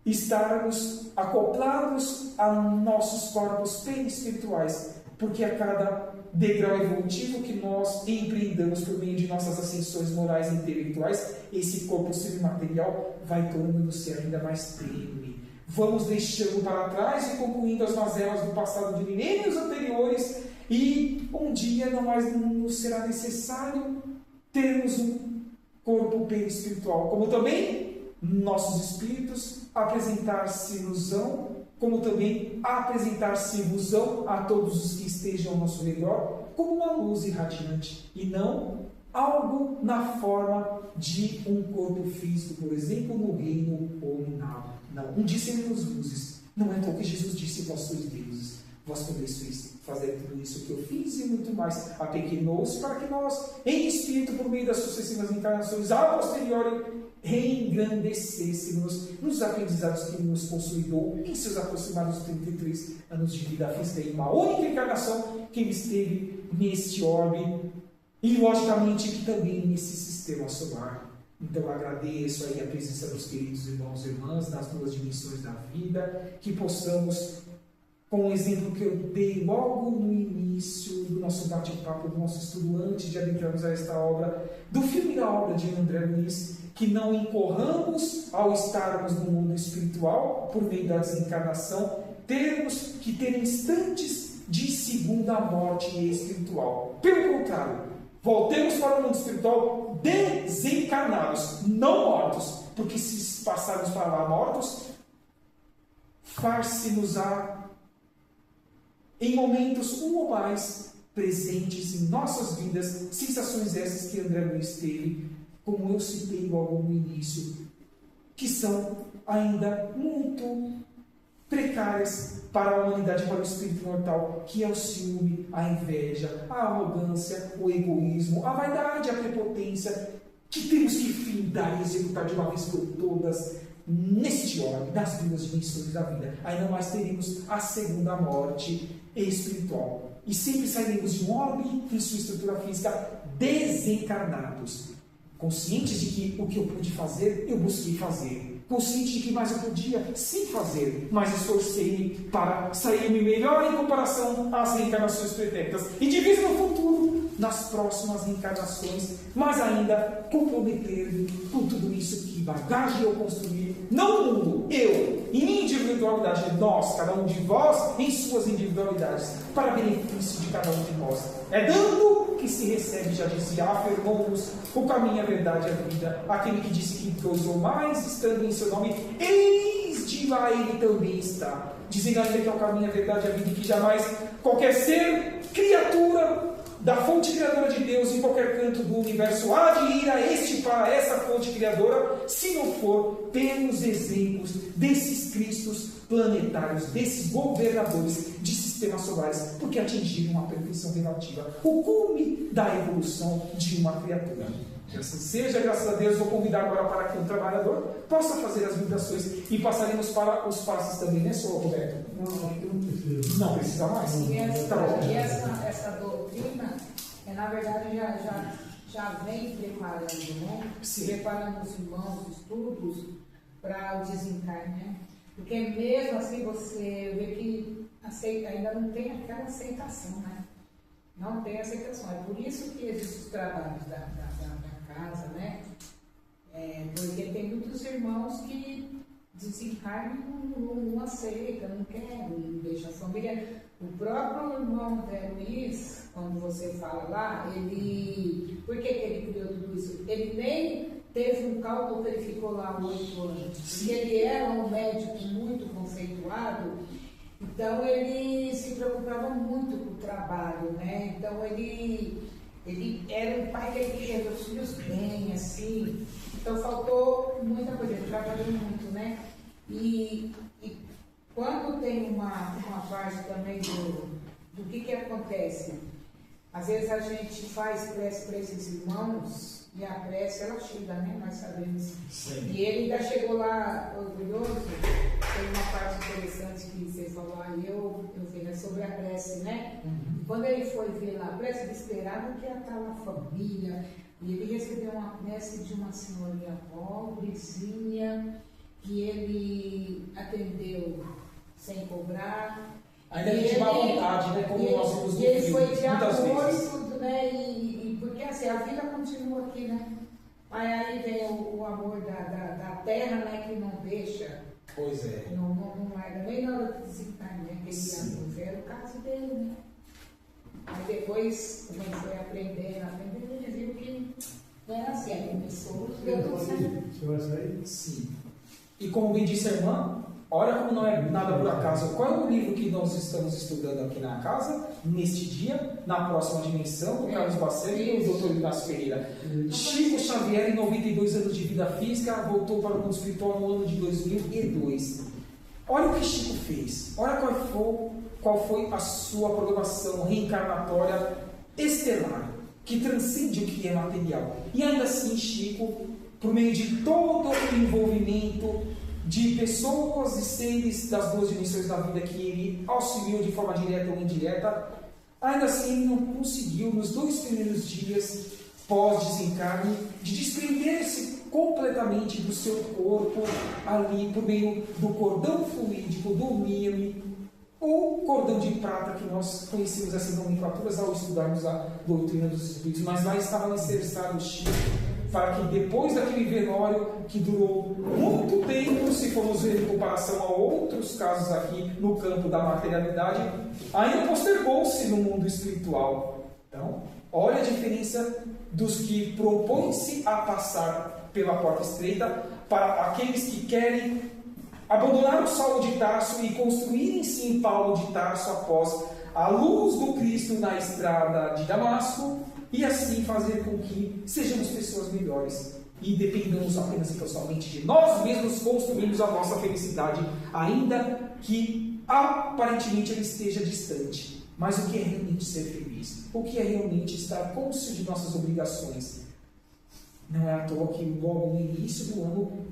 estarmos acoplados a nossos corpos perispirituais, porque a cada degrau evolutivo que nós empreendamos por meio de nossas ascensões morais e intelectuais, esse corpo semimaterial vai tornando-se ainda mais tênue. Vamos deixando para trás e concluindo as mazelas do passado de milênios anteriores, e um dia não mais nos será necessário termos um corpo perispiritual, como também nossos espíritos apresentar-se-nos-ão, como também apresentar-se-vos-ão a todos os que estejam ao nosso redor, como uma luz irradiante, e não algo na forma de um corpo físico, por exemplo, no reino nominal. Não, um dia seremos luzes. Não é o que Jesus disse: vós sois deuses, vós podeis fazer tudo isso que eu fiz e muito mais. Apequenou-se para que nós, em espírito, por meio das sucessivas encarnações, a posteriori, reengrandecêssemos nos aprendizados que nos consolidou em seus aproximados 33 anos de vida física, em uma única encarnação que ele esteve neste orbe, e logicamente que também nesse sistema solar. Então agradeço aí a presença dos queridos irmãos e irmãs nas duas dimensões da vida, que possamos, com o exemplo que eu dei logo no início do nosso bate-papo, do nosso estudo, antes de adentrarmos a esta obra, do filme da obra de André Luiz, que não incorramos ao estarmos no mundo espiritual, por meio da desencarnação, termos que ter instantes de segunda morte espiritual. Pelo contrário, voltemos para o mundo espiritual desencarnados, não mortos, porque se passarmos para lá mortos, far-se-nos-á em momentos um ou mais presentes em nossas vidas, sensações essas que André Luiz teve, como eu citei logo no início, que são ainda muito precárias para a humanidade, para o espírito mortal, que é o ciúme, a inveja, a arrogância, o egoísmo, a vaidade, a prepotência, que temos que findar e executar de uma vez por todas neste orbe, nas duas dimensões da vida. Aí não mais teremos a segunda morte espiritual. E sempre sairemos de um orbe em sua estrutura física desencarnados, conscientes de que o que eu pude fazer, eu busquei fazer. Consciente de que mais eu podia sim fazer, mas esforcei-me para sair-me melhor em comparação às reencarnações pretéritas. E de vez no futuro, nas próximas reencarnações, mas ainda comprometer-me com tudo isso que bagagem eu construí, não no mundo, eu, em minha individualidade, nós, cada um de vós, em suas individualidades, para benefício de cada um de nós. É dando que se recebe, já dizia, afirmou-nos o caminho, a verdade e a vida. Aquele que disse que dois ou mais, estando em seu nome, eis de lá ele também está. Dizendo ainda que é o caminho, a verdade e a vida, e que jamais qualquer ser, criatura da fonte criadora de Deus em qualquer canto do universo há de ir a essa fonte criadora, se não for pelos exemplos desses cristos planetários, desses governadores de sistemas solares, porque atingiram a perfeição relativa, o cume da evolução de uma criatura. Que assim seja, graças a Deus. Vou convidar agora para que um trabalhador possa fazer as meditações e passaremos para os passos também, né, senhor Roberto? Não precisa mais? E Tá essa doutrina, na verdade, já vem preparando, né? Preparando os irmãos, os estudos para o desencarne, né? Porque mesmo assim você vê que ainda não tem aquela aceitação, né? Não tem aceitação. É por isso que existem os trabalhos da casa, né? Porque tem muitos irmãos que desencarnam e não aceitam, não querem, não deixam a família. O próprio irmão Luiz, quando você fala lá, ele. Por que ele criou tudo isso? Ele nem teve um cálculo que ele ficou lá 8 anos. E ele era um médico muito conceituado, então ele se preocupava muito com o trabalho, né? Então ele era um pai que ele queria os filhos bem, assim. Então faltou muita coisa, ele trabalhou muito, né? E quando tem uma parte também do que acontece, às vezes a gente faz prece para esses irmãos e a prece ela chega, né? Nós sabemos. Sim. E ele ainda chegou lá orgulhoso. Tem uma parte interessante que você falou, eu vi, né, sobre a prece, né? Uhum. E quando ele foi ver lá a prece, ele esperava que ia estar uma família. E ele recebeu uma prece de uma senhorinha pobrezinha, que ele atendeu sem cobrar. Ainda a gente má vontade, né? Como nós vimos no ele filme, foi de muitas amor vezes. e tudo, né? E porque assim, a vida continua aqui, né? Mas aí vem o amor da terra, né? Que não deixa. Pois é. Não larga nem na hora de desencarnar, né? Aquele amor. Era o caso dele, né? Aí depois, quando ele foi aprendendo, ele viu que não era assim, aí começou os dedos, né? Você vai sair? Sim. E como bem disse a irmã, olha como não é nada por acaso. Qual é o livro que nós estamos estudando aqui na casa, neste dia, na próxima dimensão, do Carlos Bacelli e do Dr. Inácio Ferreira? Chico Xavier, em 92 anos de vida física, voltou para o mundo espiritual no ano de 2002. Olha o que Chico fez. Olha qual foi a sua programação reencarnatória estelar, que transcende o que é material. E ainda assim, Chico, por meio de todo o envolvimento de pessoas e seres das duas dimensões da vida que ele auxiliou de forma direta ou indireta, ainda assim ele não conseguiu, nos 2 primeiros dias pós-desencarne, de desprender-se completamente do seu corpo ali por meio do cordão fluídico, do mime, ou cordão de prata que nós conhecemos essas nomenclaturas ao estudarmos a doutrina dos Espíritos, mas lá estava alicerçado o Chico, para que depois daquele velório que durou muito tempo, se formos ver em comparação a outros casos aqui no campo da materialidade, ainda postergou-se no mundo espiritual. Então, olha a diferença dos que propõem-se a passar pela porta estreita para aqueles que querem abandonar o Saulo de Tarso e construírem sim Paulo de Tarso após a luz do Cristo na estrada de Damasco, e assim fazer com que sejamos pessoas melhores e dependamos apenas e totalmente de nós mesmos construirmos a nossa felicidade, ainda que aparentemente ela esteja distante. Mas o que é realmente ser feliz? O que é realmente estar cônscio de nossas obrigações? Não é à toa que logo no início do ano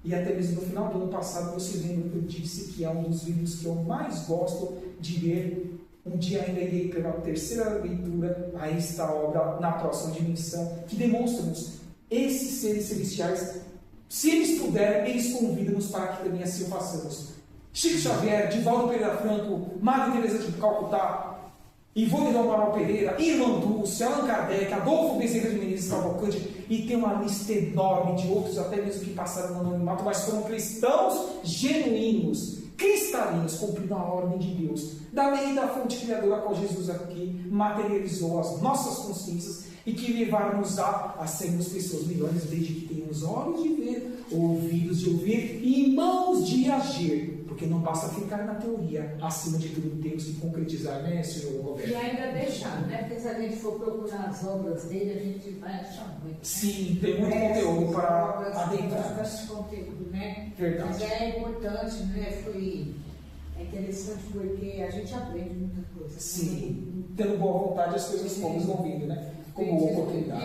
e até mesmo no final do ano passado você lembra que eu disse que é um dos livros que eu mais gosto de ler. Um dia ainda irei pela 3ª leitura a esta obra na próxima dimensão, que demonstra-nos esses seres celestiais, se eles puderem, eles convidam-nos para que também assim o façamos. Chico Xavier, Divaldo Pereira Franco, Madre Teresa de Calcutá, Ivone do Amaral Pereira, Irmã Dulce, Allan Kardec, Adolfo Bezerra de Menezes Cavalcante, e tem uma lista enorme de outros, até mesmo que passaram no anonimato, mas foram cristãos genuínos, cristalinos, cumprindo a ordem de Deus, da lei da fonte criadora a qual Jesus aqui materializou as nossas consciências e que levaram-nos a sermos pessoas melhores, desde que tenhamos olhos de ver, ouvidos de ouvir e mãos de agir, porque não basta ficar na teoria, acima de tudo temos que concretizar, né, senhor Roberto? E ainda deixar, né? Porque se a gente for procurar as obras dele, a gente vai achar muito. Né? Sim, tem muito conteúdo para adentrar. Bastante conteúdo, né? Verdade. Mas é importante, né? É interessante porque a gente aprende muita coisa. Sim, tendo boa vontade as coisas vão vindo, né? Como oportunidade.